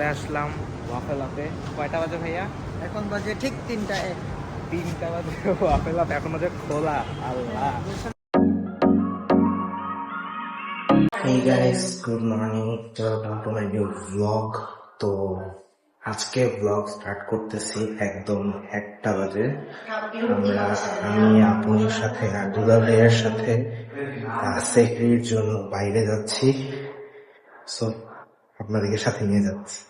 চলে আসলাম ওয়াফেল আপে। কয়টা বাজে ভাইয়া? এখন বাজে ঠিক 3টা 1। 3টা বাজে ওয়াফেল আপ এখনো যে খোলা, আল্লাহ। Hey guys, good morning. Welcome to my new vlog. তো আজকে vlog স্টার্ট করতেছি একদম 1টা বাজে। আমি আপুর সাথে আর দুলাল ভাইয়ের সাথে সেহরির জন্য বাইরে যাচ্ছি। সো আপনাদেরকে সাথে নিয়ে যাচ্ছি।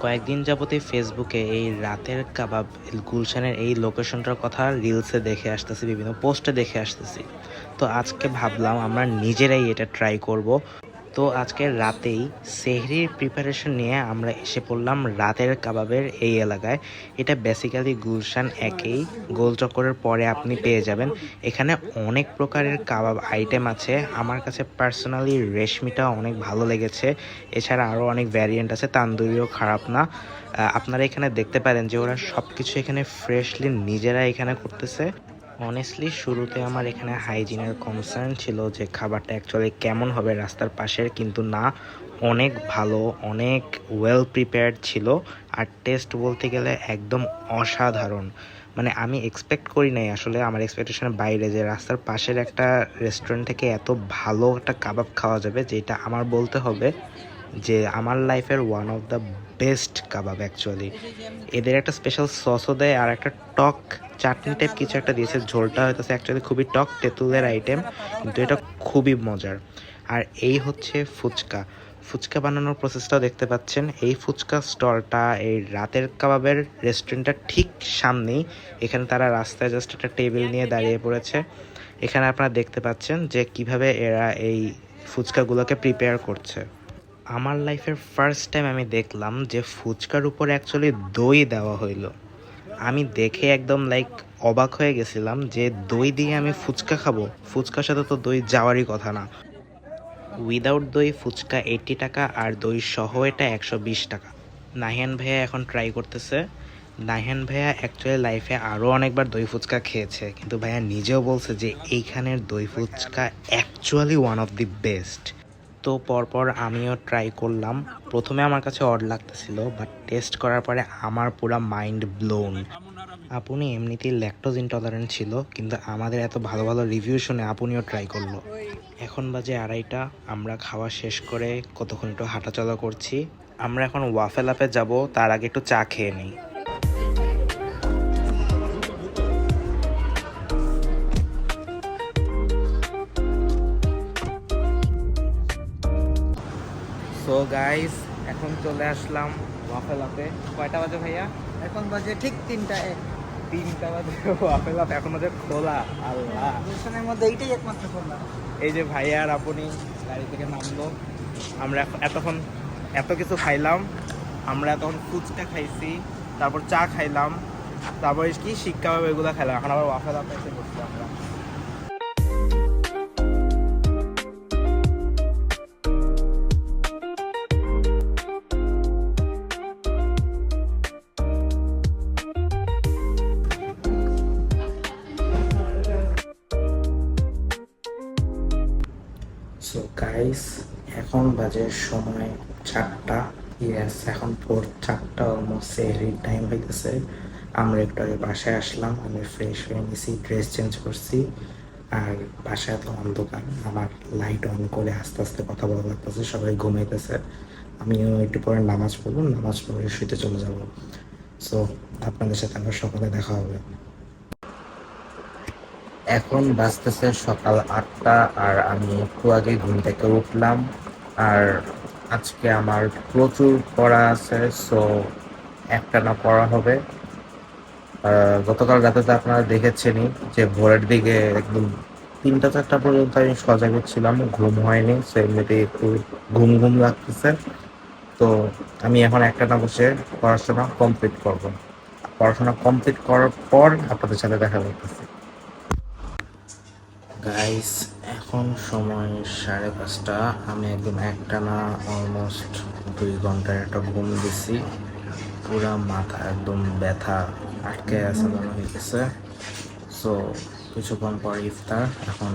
কয়েকদিন যাবতই ফেসবুকে এই রাতের কাবাব গুলশানের এই লোকেশনটার কথা রিলসে দেখে আসতেছি, বিভিন্ন পোস্টে দেখে আসতেছি। তো আজকে ভাবলাম আমরা নিজেরাই এটা ট্রাই করব। তো আজকে রাতেই সেহরির প্রিপারেশন নিয়ে আমরা এসে পড়লাম রাতের কাবাবের এই এলাকায়। এটা বেসিক্যালি গুলশান একেই, গোলচক্করের পরে আপনি পেয়ে যাবেন। এখানে অনেক প্রকারের কাবাব আইটেম আছে। আমার কাছে পার্সোনালি রেশমিটা অনেক ভালো লেগেছে। এছাড়া আরও অনেক ভ্যারিয়েন্ট আছে, তান্দুরিও খারাপ না। আপনারা এখানে দেখতে পারেন যে ওরা সব কিছু এখানে ফ্রেশলি নিজেরা এখানে করতেছে। অনেস্টলি শুরুতে আমার এখানে হাইজিনের কনসার্ন ছিল যে খাবারটা অ্যাকচুয়ালি কেমন হবে রাস্তার পাশের, কিন্তু না, অনেক ভালো, অনেক ওয়েল প্রিপেয়ার্ড ছিল। আর টেস্ট বলতে গেলে একদম অসাধারণ। মানে আমি এক্সপেক্ট করি নাই, আসলে আমার এক্সপেকটেশনের বাইরে যে রাস্তার পাশের একটা রেস্টুরেন্ট থেকে এত ভালো একটা কাবাব খাওয়া যাবে, যেটা আমার বলতে হবে যে আমার লাইফের one of the best kebab actually. এদের একটা স্পেশাল সসও দেয় আর একটা টক চাটনি টাইপ কিছু একটা দিয়েছে। ঝোলটা হয়তো অ্যাকচুয়ালি খুবই টক, তেঁতুলের আইটেম, কিন্তু এটা খুবই মজার। আর এই হচ্ছে ফুচকা। ফুচকা বানানোর প্রসেসটাও দেখতে পাচ্ছেন। এই ফুচকা স্টলটা এই রাতের কাবাবের রেস্টুরেন্টটার ঠিক সামনেই। এখানে তারা রাস্তায় জাস্ট একটা টেবিল নিয়ে দাঁড়িয়ে পড়েছে। এখানে আপনারা দেখতে পাচ্ছেন যে কিভাবে এরা এই ফুচকাগুলোকে প্রিপেয়ার করছে। আমার লাইফের ফার্স্ট টাইম আমি দেখলাম যে ফুচকার উপরে অ্যাকচুয়ালি দই দেওয়া হইলো। আমি দেখে একদম লাইক অবাক হয়ে গেছিলাম যে দই দিয়ে আমি ফুচকা খাবো। ফুচকার সাথে তো দই যাওয়ারই কথা না। উইদাউট দই ফুচকা 80 টাকা, আর দই সহ এটা 120 টাকা। নাহিয়ান ভাইয়া এখন ট্রাই করতেছে। নাহিয়ান ভাইয়া অ্যাকচুয়ালি লাইফে আরও অনেকবার দই ফুচকা খেয়েছে, কিন্তু ভাইয়া নিজেও বলছে যে এইখানের দই fuchka actually one of the best. তো পরপর আমিও ট্রাই করলাম। প্রথমে আমার কাছে অড লাগতেছিল, বাট টেস্ট করার পরে আমার পুরা মাইন্ড ব্লোন। আপনি এমনিতেই ল্যাকটোজ ইনটলারেন্ট ছিল, কিন্তু আমাদের এত ভালো ভালো রিভিউ শুনে আপনিও ট্রাই করলো। এখন বাজে 2:30। আমরা খাওয়া শেষ করে কতক্ষণ একটু হাঁটাচলা করছি। আমরা এখন ওয়াফেল আপে যাব, তার আগে একটু চা খেয়ে নিই। সো গাইস, এখন চলে আসলাম ওয়াফেল আপে। কয়টা বাজে ভাইয়া? এখন বাজে ঠিক 3টা 1। 3টা বাজে ওয়াফেল আপ এখনো যে খোলা, আল্লাহ। গুলশানের মধ্যে এইটাই একমাত্র খোলা। এই যে ভাইয়া আর আপনি গাড়ি থেকে নামলো। আমরা এতক্ষণ এত কিছু খাইলাম। আমরা এতক্ষণ ফুচকা খাইছি, তারপর চা খাইলাম, তারপর কি শিক কাবাব এগুলো খাইলাম। এখন আবার ওয়াফেল আপে এসে বসছি আমরা। সো গাইস, এখন বাজে সময় 4টা। ইয়েস, এখন 4টা অলমোস্ট সেহরির টাইম হইতেছে। আমরা একটু আগে বাসায় আসলাম, আমি ফ্রেশ হয়ে নিছি, ড্রেস চেঞ্জ করছি। আর বাসায় তো অন্ধকার, আমার লাইট অন করে আস্তে আস্তে কথা বলা লাগতেছে, সবাই ঘুমাইতেছে। আমিও একটু পরে নামাজ পড়বো, নামাজ পড়ে শুইতে চলে যাব। সো আপনাদের সাথে আবার সকালে দেখা হবে। এখন বাজতেছে সকাল 8টা, আর আমি একটু আগে ঘুম থেকে উঠলাম। আর আজকে আমার প্রচুর পড়া আছে, সো একটানা পড়া হবে। গতকাল রাতে তো আপনারা দেখেছেনই যে ভোরের দিকে একদম 3টা 4টা পর্যন্ত আমি সজাগ ছিলাম, ঘুম হয়নি। সো এমনিতেই একটু ঘুম ঘুম লাগতেছে। তো আমি এখন একটানা বসে পড়াশোনা কমপ্লিট করব। পড়াশোনা কমপ্লিট করার পর আপনাদের সাথে দেখা করতেছি। গাইস, এখন সময় 5:30। আমি একদম একটানা অলমোস্ট 2 ঘন্টার একটা ঘুম দিছি, পুরা মাথা একদম ব্যথা আটকে আছে মনে হইতেছে। সো কিছুক্ষণ পর ইফতার, এখন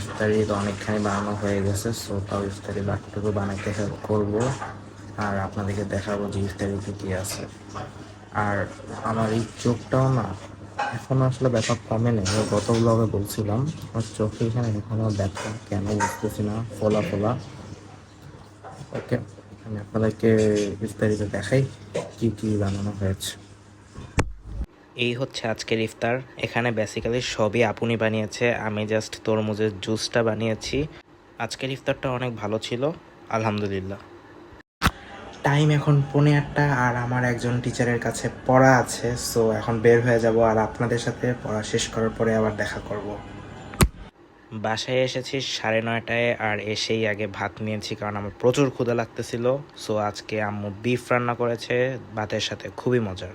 ইফতারি তো অনেকখানি বানানো হয়ে গেছে, সো তাও ইফতারি বাকিটুকু বানাইতে হেল্প করবো আর আপনাদেরকে দেখাবো যে ইফতারিতে কী আছে। আর আমার এই চোখটাও না এখনো আসলে ব্যথা কমে নেই, গত ব্লগে বলছিলাম আমার চোখে এখানে এখনো ব্যথা কেন বুঝতেছি না, ফোলা ফোলা। ওকে, আমি আপনাদেরকে বিস্তারিত দেখাই কি কি বানানো হয়েছে। এই হচ্ছে আজকের ইফতার। এখানে বেসিক্যালি সবই আপনি বানিয়েছে, আমি জাস্ট তরমুজের জুসটা বানিয়েছি। আজকের ইফতারটা অনেক ভালো ছিল, আলহামদুলিল্লাহ। টাইম এখন 8:45 আর আমার একজন টিচারের কাছে পড়া আছে, সো এখন বের হয়ে যাব আর আপনাদের সাথে পড়া শেষ করার পরে আবার দেখা করব। বাসায় এসেছি 9:30টায়, আর এসেই আগে ভাত নিয়েছি কারণ আমার প্রচুর ক্ষুধা লাগতেছিল। সো আজকে আম্মু বিফ রান্না করেছে ভাতের সাথে, খুবই মজার।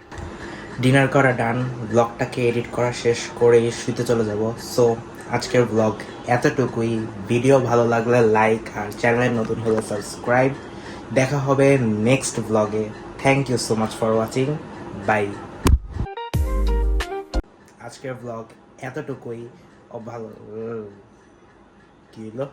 ডিনার করা ডান, ব্লগটাকে এডিট করা শেষ করেই শুতে চলে যাব। সো আজকের ব্লগ এতটুকুই। ভিডিও ভালো লাগলে লাইক আর চ্যানেলে নতুন হলে সাবস্ক্রাইব। দেখা হবে নেক্সট ব্লগে। Thank you so much for watching, bye. আজকের ব্লগ এতটুকুই। ভালো কি হলো?